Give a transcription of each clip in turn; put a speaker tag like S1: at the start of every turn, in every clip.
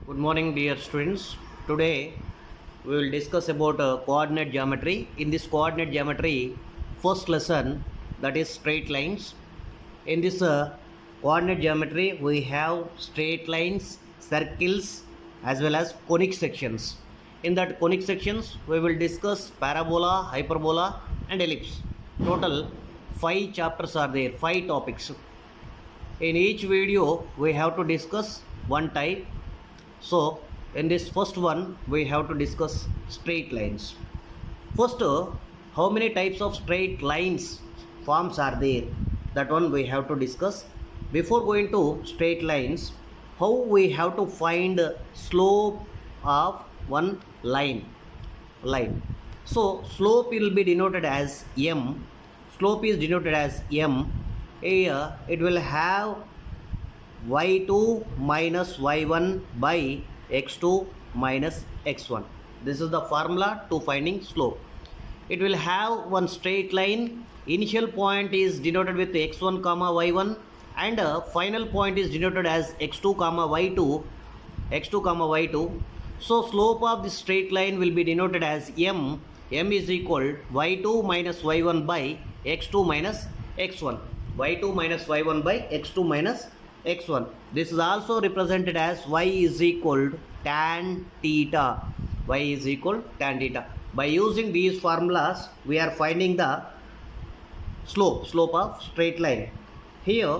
S1: Good morning, dear students. Today we will discuss about coordinate geometry. In this coordinate geometry, first lesson, that is straight lines. In this coordinate geometry, we have straight lines, circles, as well as conic sections. In that conic sections, we will discuss parabola, hyperbola, and ellipse. Total 5 chapters are there, 5 topics. In each video, we have to discuss one type. So in this first one we have to discuss straight lines. First, how many types of straight lines forms are there, that one we have to discuss. Before going to straight lines, how we have to find slope of one line. So slope will be denoted as m. Slope is denoted as m. Here it will have y2 minus y1 by x2 minus x1. This is the formula to finding slope. It will have one straight line. Initial point is denoted with x1 comma y1 and final point is denoted as x2 comma y2. So slope of this straight line will be denoted as m. M is equal y2 minus y1 by x2 minus x1. y2 minus y1 by x2 minus x1. This is also represented as y is equal tan theta. Y is equal tan theta. By using these formulas, we are finding the slope of straight line. Here,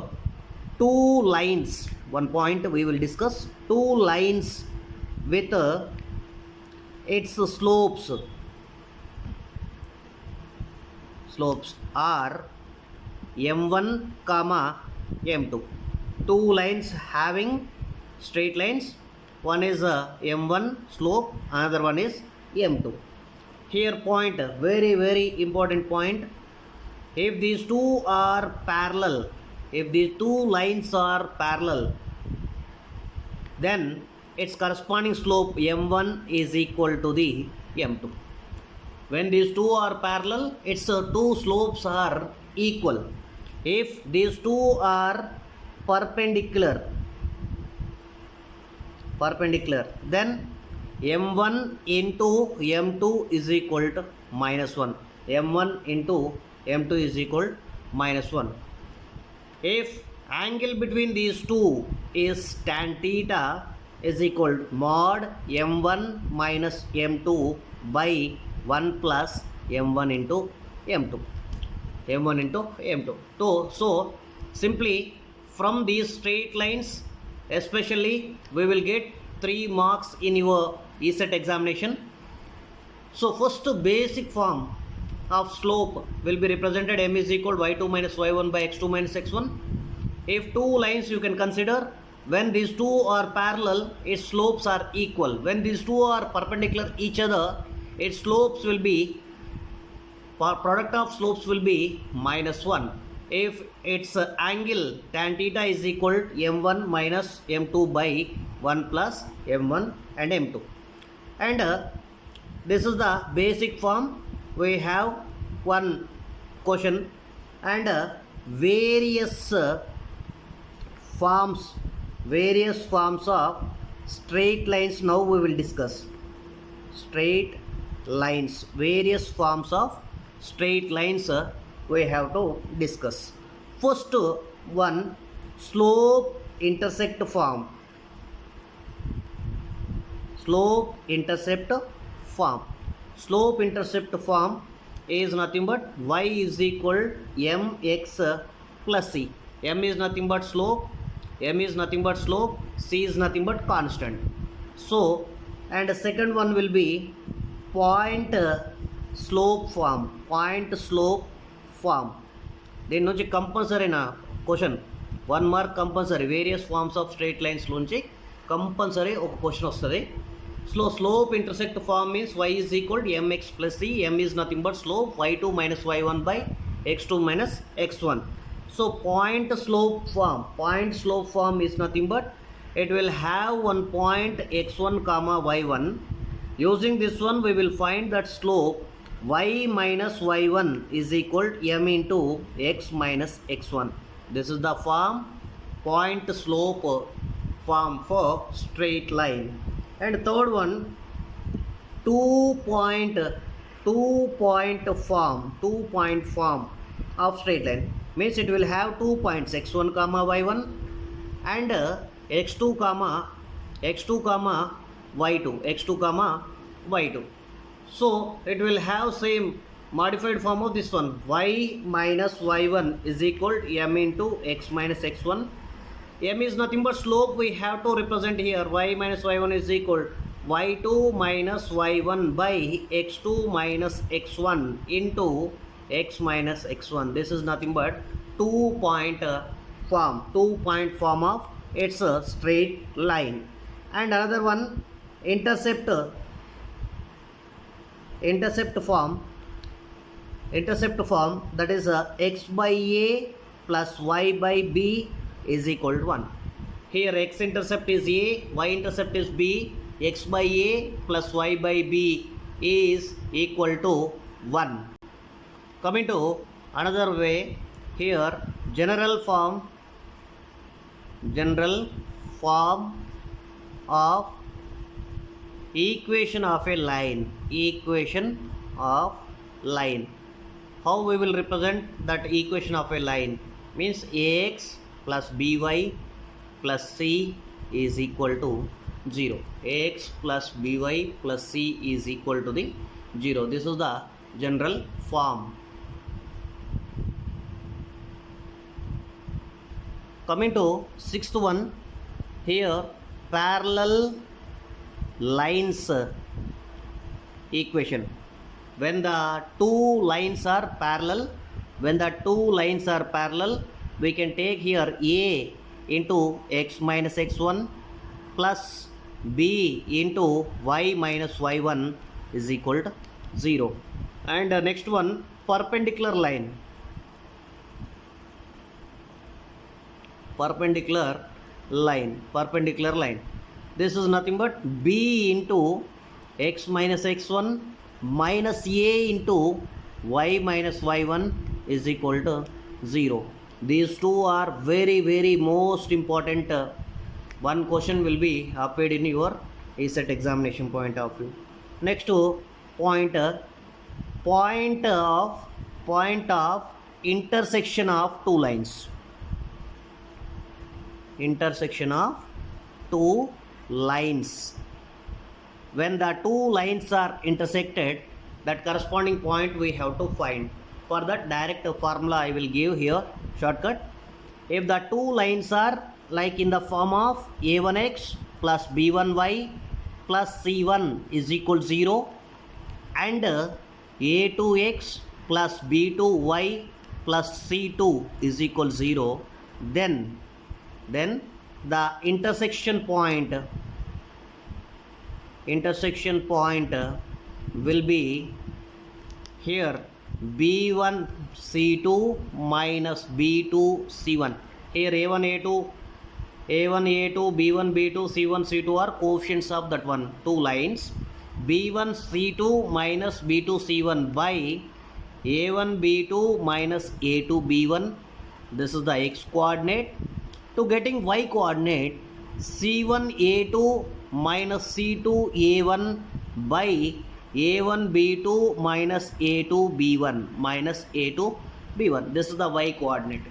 S1: two lines. One point we will discuss. Two lines with its slopes. Slopes are m1 comma m2. Two lines having straight lines. One is m1 slope, another one is m2. Here point, very important point. If these two are parallel, if these two lines are parallel, then its corresponding slope m1 is equal to the m2. When these two are parallel, its two slopes are equal. If these two are perpendicular, then m1 into m2 is equal to minus 1. m1 into m2 is equal minus 1. If angle between these two is tan theta is equal to mod m1 minus m2 by 1 plus m1 into m2. So simply from these straight lines, especially we will get 3 marks in your ESET examination. So first basic form of slope will be represented m is equal y2 minus y1 by x2 minus x1. If two lines you can consider, when these two are parallel, its slopes are equal. When these two are perpendicular each other, its slopes will be, product of slopes will be minus 1. If its angle tan theta is equal to m1 minus m2 by 1 plus m1 and m2. And this is the basic form. We have one question and various forms of straight lines. Now we will discuss straight lines, various forms of straight lines we have to discuss. First one, slope intercept form. Slope intercept form is nothing but y is equal mx plus c. M is nothing but slope, c is nothing but constant. So, and the second one will be point slope form. దీని నుంచి compulsory నా question 1 mark compulsory. Various forms of straight lines నుంచి compulsory ఒక question వస్తుంది. Slope intersect form means y is equal to mx plus c. M is nothing but slope, y2 minus y1 by x2 minus x1. So point slope form is nothing but it will have one point x1 comma y1. Using this one we will find that slope y minus y1 is equal to m into x minus x1. This is the form point slope form for straight line. And third one, 2 point form of straight line, means it will have 2 points x1 comma y1 and x2 comma y2. So it will have same modified form of this one, y minus y1 is equal to m into x minus x1. M is nothing but slope, we have to represent here. Y minus y1 is equal y2 minus y1 by x2 minus x1 into x minus x1. This is nothing but 2-point form of its a straight line. And another one, intercept form, that is x by a plus y by b is equal to 1. Here x intercept is a, y intercept is b, x by a plus y by b is equal to 1. Coming to another way, here general form of equation of a line. How we will represent that equation of a line? Means ax plus by plus c is equal to 0. Ax plus by plus c is equal to the 0. This is the general form. Coming to sixth one, here parallel lines equation. When the two lines are parallel, we can take here a into x minus x1 plus b into y minus y1 is equal to 0. And next one, perpendicular line. This is nothing but b into x minus x1 minus a into y minus y1 is equal to 0. These two are very most important. One question will be appeared in your ESET examination point of view. Next to point of intersection of two lines. When the two lines are intersected, that corresponding point we have to find. For that, direct formula I will give here, shortcut. If the two lines are like in the form of a1x plus b1y plus c1 is equal to 0 and a2x plus b2y plus c2 is equal to 0, then the intersection point will be here b1 c2 minus b2 c1. Here a1 a2 b1 b2 c1 c2 are coefficients of that one two lines. b1 c2 minus b2 c1 by a1 b2 minus a2 b1. This is the x coordinate. To getting y coordinate, c1 a2 minus c2 a1 by a1 b2 minus a2 b1. This is the y coordinate.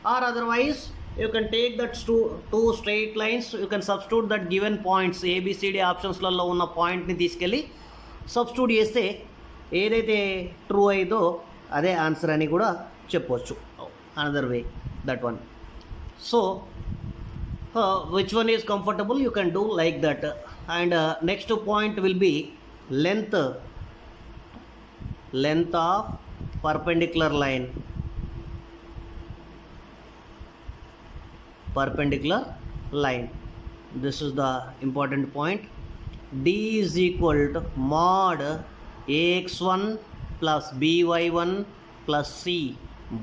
S1: Or otherwise, you can take that two straight lines, you can substitute that given points a b c d options లలో ఉన్న point ని తీసుకెళ్ళి substitute చేస్తే ఏదైతే true అయ్యిందో అదే answer అని కూడా చెప్పొచ్చు. Another way, that one. So which one is comfortable, you can do like that. And next point will be length of perpendicular line. This is the important point. D is equal to mod ax1 plus by1 plus c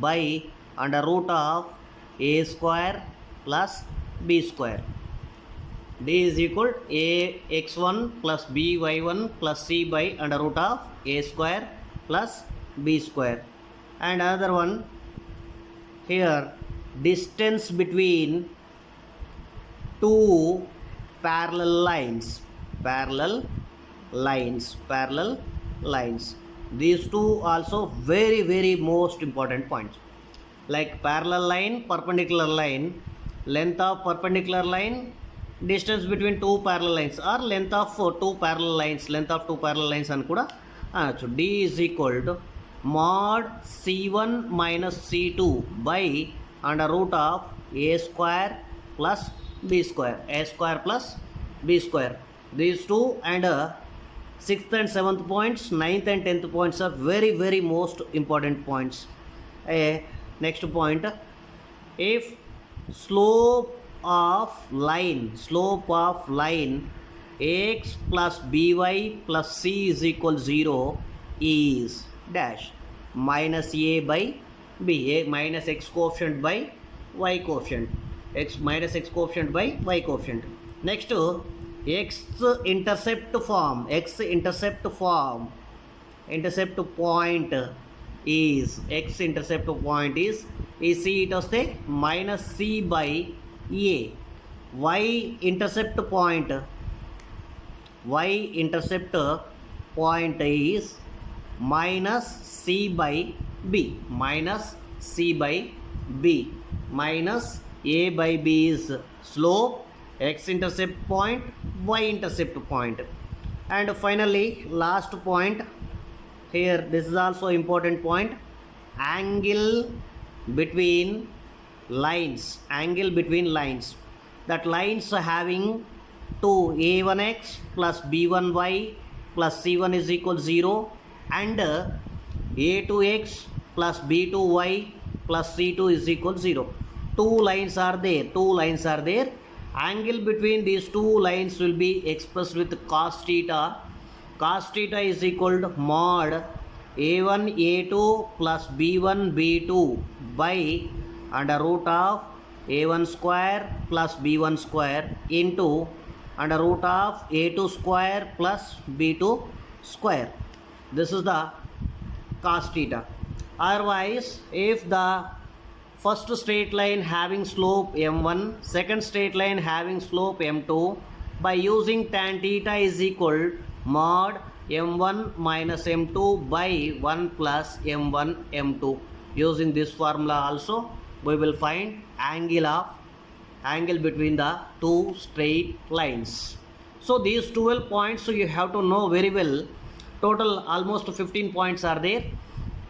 S1: by under root of a square plus b square. D is equal to ax1 plus by1 plus c by under root of a square plus b square. And another one, here distance between two parallel lines, parallel parallel lines. These two also very most important points. Like parallel line, perpendicular line, length of perpendicular line, distance between two parallel lines, or length of two parallel lines అని కూడా అనొచ్చు. D is equal to mod C1 minus C2 by under root of a square plus b square, a square plus b square. These two and 6th and 7th points, 9th and 10th points are very most important points. Next point, if slope of line x plus by plus c is equal 0 is dash minus a by b, a minus x coefficient by y coefficient, x minus x coefficient by y coefficient. Next, intercept point is see it వస్తే minus c by a. y intercept point is minus c by b, minus a by b is slope, x intercept point, y intercept point. And finally last point here, this is also important point, angle between lines. That lines having to a1x plus b1y plus c1 is equal 0 and a2x plus b2y plus c2 is equal 0. Two lines are there. Angle between these two lines will be expressed with cos theta. Cos theta is equal to mod a1 a2 plus b1 b2 by under root of a1 square plus b1 square into under root of a2 square plus b2 square. This is the cos theta. Otherwise, if the first straight line having slope m1, second straight line having slope m2, by using tan theta is equal mod m1 minus m2 by 1 plus m1 m2. Using this formula also we will find angle between the two straight lines. So these 12 points you have to know very well. Total almost 15 points are there.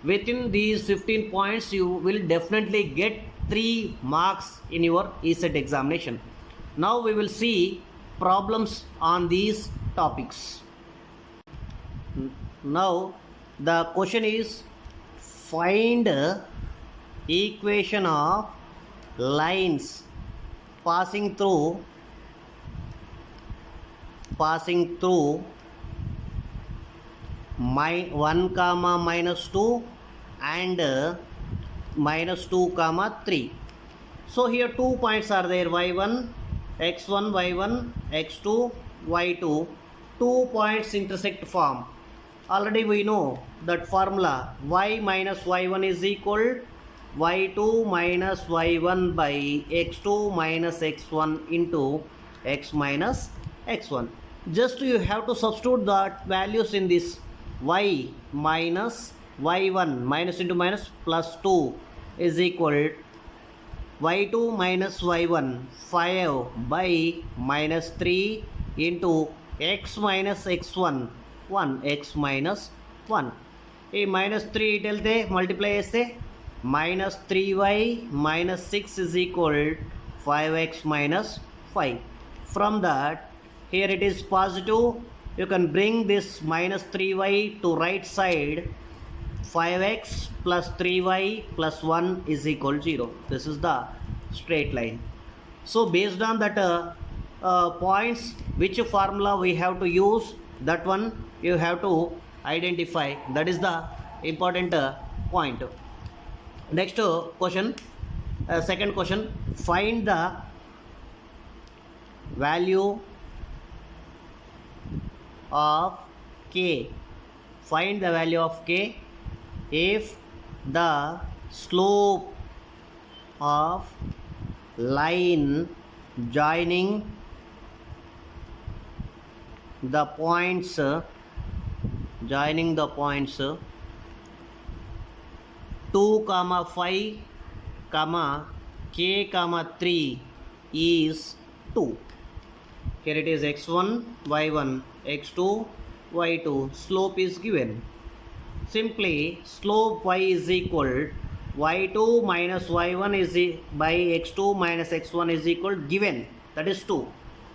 S1: Within these 15 points you will definitely get 3 marks in your ECET examination. Now we will see problems on these topics. Now the question is, find equation of lines passing through 1 comma minus 2 and minus 2 comma 3. So here 2 points are there, y1 x1 y1 x2 y2. 2 points intersect form. Already we know that formula, y minus y1 is equal y2 minus y1 by x2 minus x1 into x minus x1. Just you have to substitute the values in this. Y minus y1, minus into minus plus 2 is equal y2 minus y1 5 by minus 3 into x minus x1 1, x minus 1. ఈ minus 3 ఇటు వెళ్తే multiply చేస్తే minus 3y minus 6 is equal 5x minus 5. From that, here it is positive, you can bring this minus 3y to right side. 5x plus 3y plus 1 is equal 0. This is the straight line. So based on that points, which formula we have to use, that one you have to identify. That is the important point. Next question, second question, find the value of k. Find the value of k if the slope of line joining the points 2 comma 5 comma k comma 3 is 2. Here it is x1 y1 x2 y2. Slope is given. Simply slope y is equal y2 minus y1 is by x2 minus x1 is equal given, that is 2.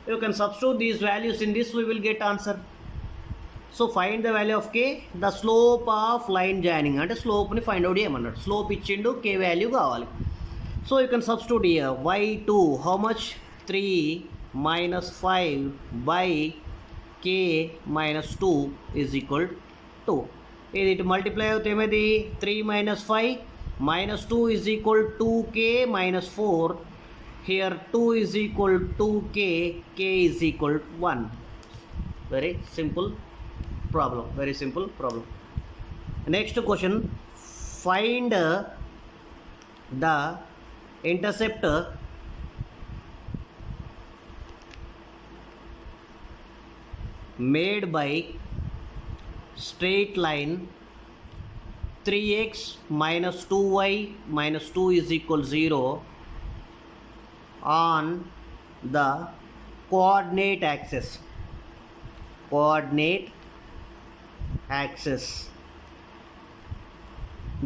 S1: You can substitute these values in this, we will get answer. So find the value of k, the slope of line joining, అంటే slope ని find out చేయమన్నాడు. slope ఇచ్చిండు, k value కావాలి. So you can substitute here y2 how much, 3 minus 5 by k minus 2 is equal to, ఇది multiply అవుతే ఏమైంది, 3 minus 5 minus 2 is equal to 2k minus 4. Here 2 is equal to k, k is equal to 1. Very simple problem, very simple problem. Next question, find the intercept made by straight line 3x minus 2y minus 2 is equal 0 on the coordinate axis.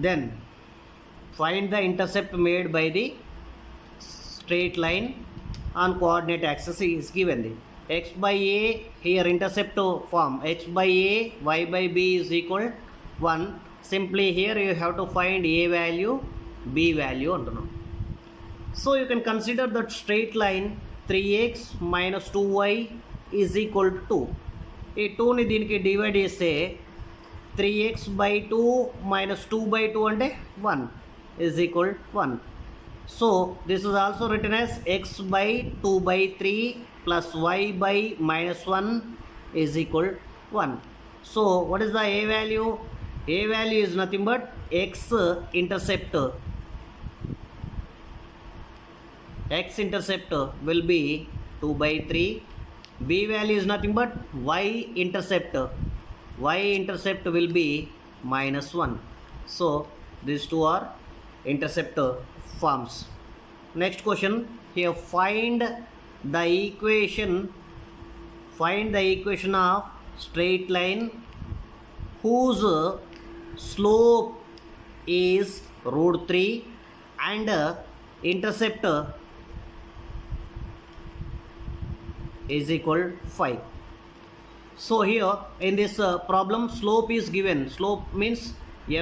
S1: Then find the intercept made by the straight line on coordinate axis is given. The x by a, here intercept form x by a, y by b is equal 1. Simply here you have to find a value, b value antunnam. So you can consider that straight line 3x minus 2y is equal to 2. ఈ 2ని దీనికి divide చేస్తే 3x by 2 minus 2 by 2 అంటే 1 is equal 1. So this is also written as x by 2 by 3 plus y by minus 1 is equal 1. So what is the a value? A value is nothing but x intercept. X intercept will be 2 by 3. B value is nothing but y intercept. Y intercept will be minus 1. So these two are intercept forms. Next question, here find the equation of straight line whose slope is root 3 and intercept is equal 5. So here in this problem slope is given. Slope means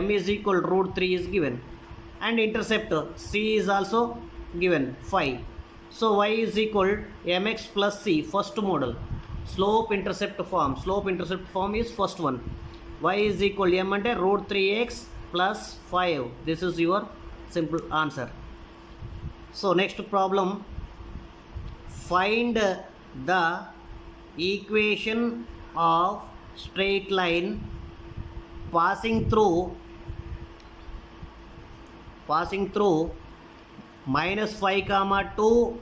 S1: m is equal root 3 is given and intercept c is also given 5. So y is equal mx plus c, first model. Slope intercept form is first one. Y is equal m ante root 3x plus 5. This is your simple answer. So next problem, find the equation of straight line passing through minus 5 comma 2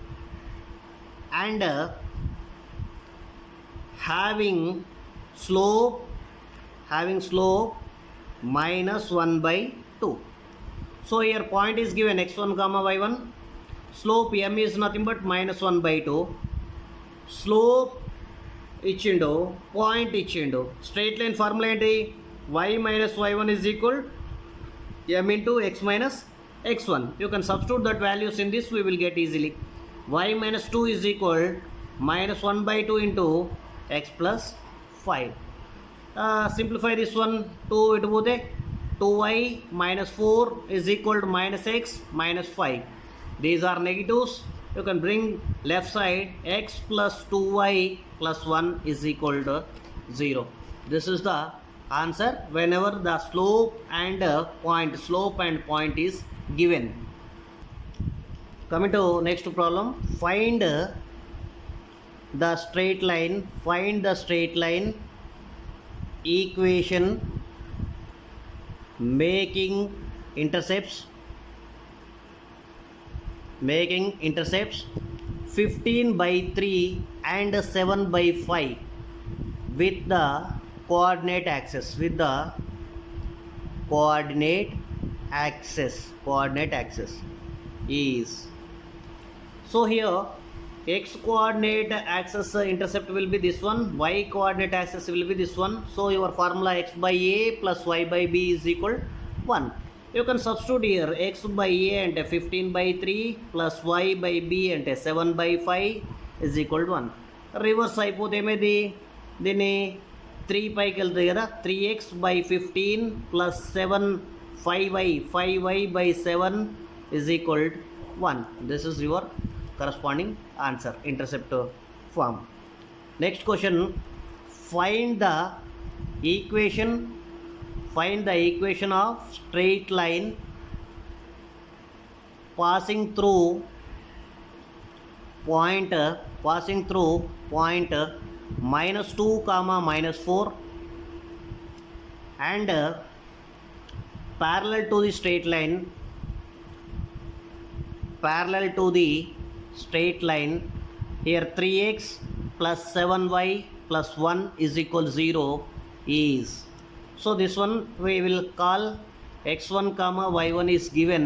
S1: and having slope minus 1 by 2. So here point is given x1 comma y1. Slope m is nothing but minus 1 by 2. Slope ఇచ్చిండు, point ఇచ్చిండు. Straight line formula ఏంటి, y minus y1 is equal m into x minus x1. You can substitute that values in this, we will get easily. Y minus 2 is equal minus 1 by 2 into x plus 5. Simplify this one, 2 ఇటు పోతే 2y minus 4 is equal to minus x minus 5. These are negatives. You can bring left side, x plus 2y plus 1 is equal to 0. This is the answer whenever the slope and point is given. Coming to next problem, find the straight line equation making intercepts 15 by 3 and 7 by 5 with the coordinate axis, with the coordinate axis is, so here x coordinate axis intercept will be this one, y coordinate axis will be this one. So your formula x by a plus y by b is equal 1. You can substitute here x by a అంటే 15 by 3 plus y by b అంటే 7 by 5 is equal to 1. Reverse అయిపోతే ఏమైంది, దీన్ని 3 పైకి వెళ్తుంది కదా, 3x by 15 plus 7 5y by 7 is equal to 1. This is your corresponding answer, intercept form. Next question, find the equation of straight line passing through point -2, -4 and parallel to the straight line here 3x plus 7y plus 1 is equal 0 is, so this one we will call x1 comma y1 is given,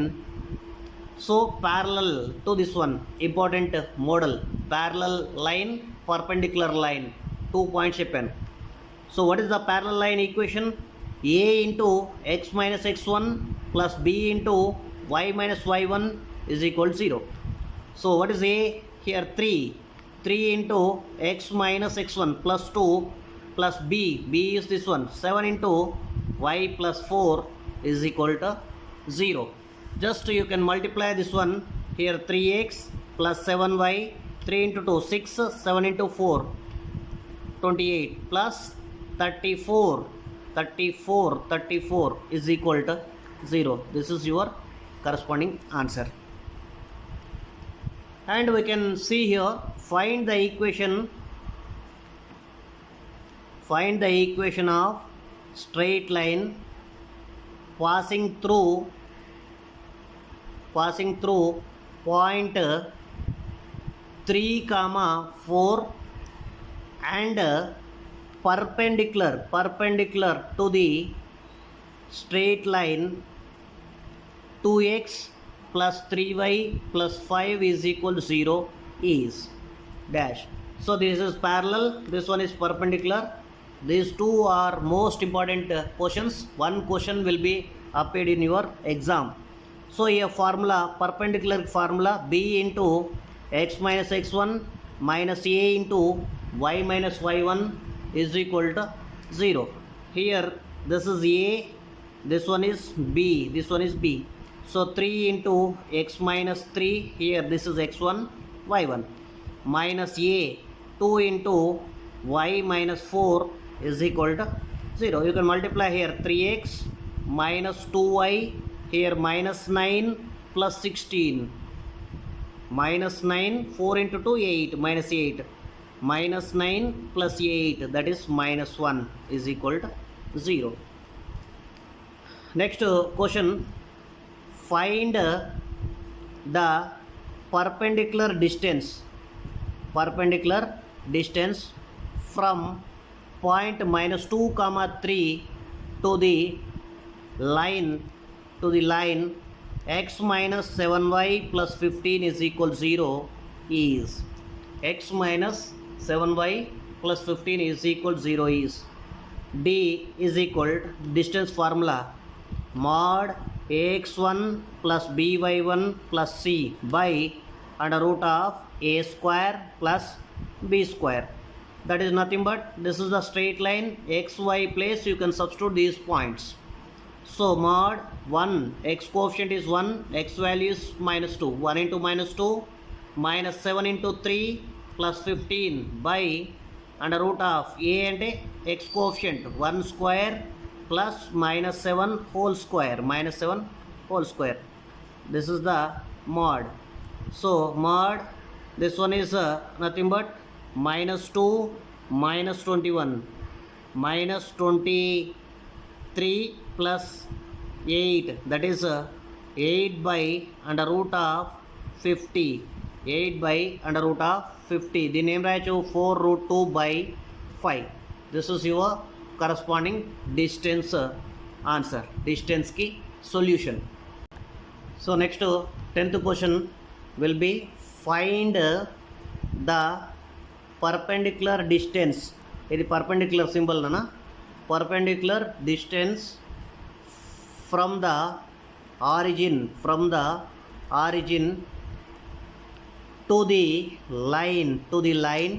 S1: so parallel to this one, important model, parallel line, perpendicular line, 2 points చెప్పాను. So what is the parallel line equation? A into x minus x1 plus b into y minus y1 is equal to 0. So what is A here? 3 into x minus x1 plus 2 plus b is this one, 7 into y plus 4 is equal to 0. Just you can multiply this one here, 3x plus 7y, 3 into 2 6, 7 into 4 28 plus 34 is equal to 0. This is your corresponding answer. And we can see here, find the equation of straight line passing through point 3 comma 4 and perpendicular to the straight line 2x plus 3y plus 5 is equal to 0 is dash. So this is parallel, this one is perpendicular. These two are most important questions. One question will be appeared in your exam. So here formula, perpendicular formula, b into x minus x1 minus a into y minus y1 is equal to 0. Here this is a, this one is b, this one is b. So 3 into x minus 3, here this is x1 y1 minus a 2 into y minus 4 is equal to 0. You can multiply here 3x minus 2y, here minus 9 plus 16 minus 9, 4 into 2 8, minus 8 minus 9 plus 8, that is minus 1 is equal to 0. Next question, find the perpendicular distance from point -2, 3 to the line x minus 7y plus 15 is equal to 0 is, x minus 7y plus 15 is equal to 0 is, d is equal to distance formula mod ax1 plus by1 plus c by under root of a square plus b square. That is nothing but, this is the straight line, xy place you can substitute these points. So mod 1, x coefficient is 1, x value is minus 2, 1 into minus 2 minus 7 into 3 plus 15 by under root of a and x coefficient 1 square plus minus 7 whole square, this is the mod. So mod, this one is nothing but minus 2 minus 21 minus 23 plus 8, that is 8 by under root of 50 8 by under root of 50. దీన్ని ఏం రాయొచ్చు 4 root 2 by 5. This is your corresponding distance answer. Distance ki solution. So next 10th question will be find the perpendicular distance. ఇది perpendicular symbol na perpendicular distance from the origin to the line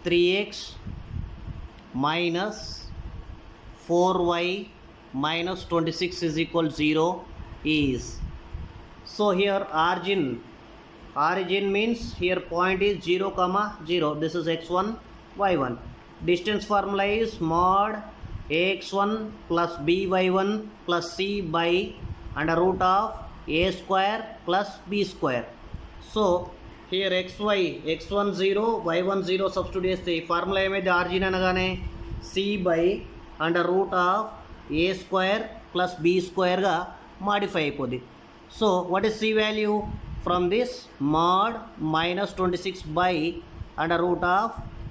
S1: 3x minus 4y minus 26 is equal 0 is. So here origin means here point is 0 comma 0. This is x1 y1. Distance formula is mod ax1 plus by1 plus c by under root of a square plus b square. So here x1 0 y1 0 substitute చేస్తే formula ఏమైంది ఆర్జిన్ అనగానే c by under root of a square plus b square గా modify అయిపోద్ది. So what is c value from this mod minus 26 by under root of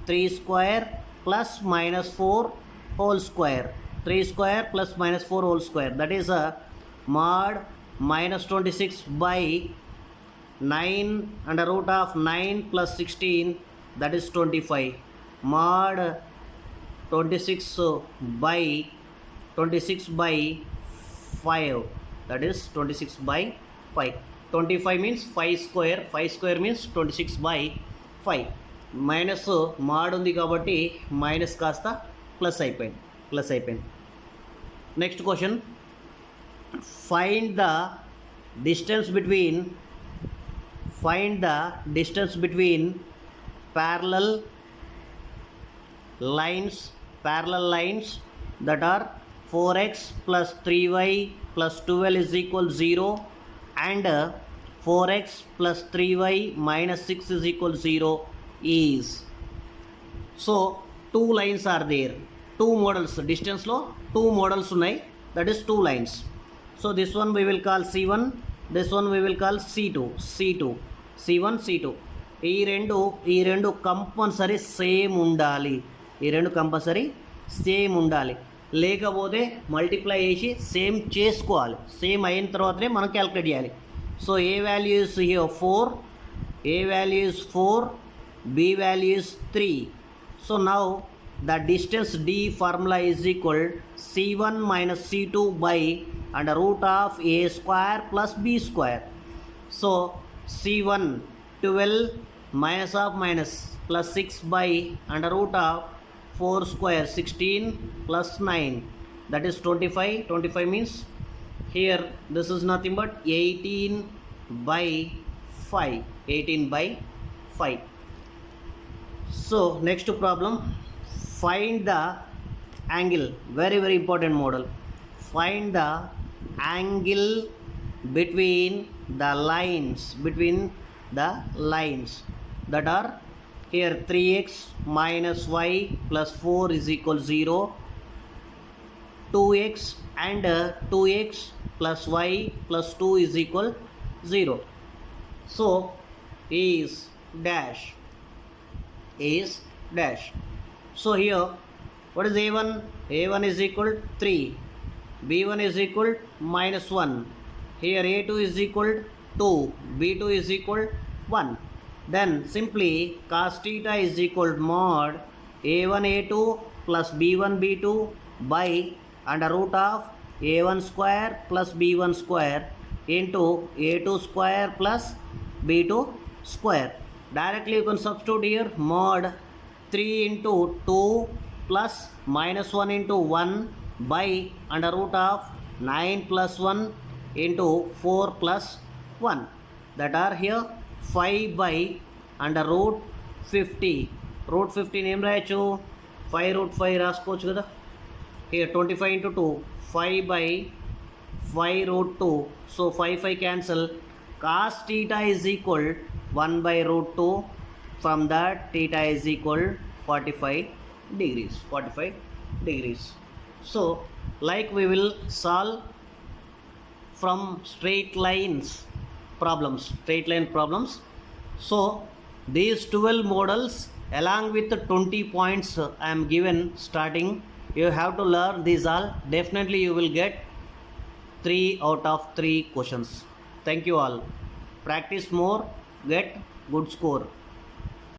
S1: 3 square plus minus 4 whole square. 3 square plus minus 4 whole square, that is a mod minus 26 by 9 under root of 9 plus 16, that is 25. Mod 26 by 5, that is 26 by 5. 25 means 5 square, 5 square means 26 by 5. Minus mod ఉంది కాబట్టి minus కాస్త plus అయిపోయింది. Next question find the distance between parallel lines that are 4x plus 3y plus 12 is equal 0 and 4x plus 3y minus 6 is equal 0 is. So two lines are there, two models, distance lo two models unnai, that is two lines. So this one we will call C1, this one we will call C2. C1 C2 ఈ రెండు compulsory same ఉండాలి, లేకపోతే multiply చేసి same చేసుకోవాలి. Same అయిన తర్వాతనే మనం calculate చేయాలి. So A value is here 4, a value is 4, b value is 3. So now the distance d formula is equal c1 minus c2 by under root of a square plus b square. So c1 12 minus of minus plus 6 by under root of 4 square 16 plus 9, that is 25. 25 means here this is nothing but 18 by 5. So next problem, find the angle, very important model. Find the angle between the lines that are here 3x minus y plus 4 is equal 0, 2x and 2x plus y plus 2 is equal 0. So is dash. So here what is a1? A1 is equal 3, b1 is equal minus 1, here a2 is equal 2, b2 is equal 1. Then simply cos theta is equal mod a1 a2 plus b1 b2 by under root of a1 square plus b1 square into a2 square plus b2 square. Directly you can substitute here mod 3 into 2 plus minus 1 into 1 by under root of 9 plus 1 into 4 plus 1, that are here 5 by under root 50. root 15 ఏం రాయొచ్చు 5 root 5 రాసుకోవచ్చు కదా. here 25 into 2, 5 by 5 root 2. So 5 cancel. Cos theta is equal 1 by root 2. From that theta is equal 45 degrees. So like we will solve from straight line problems. So these 12 models along with the 20 points I am given starting, you have to learn these all. Definitely you will get 3 out of 3 questions. Thank you all. Practice more, get good score.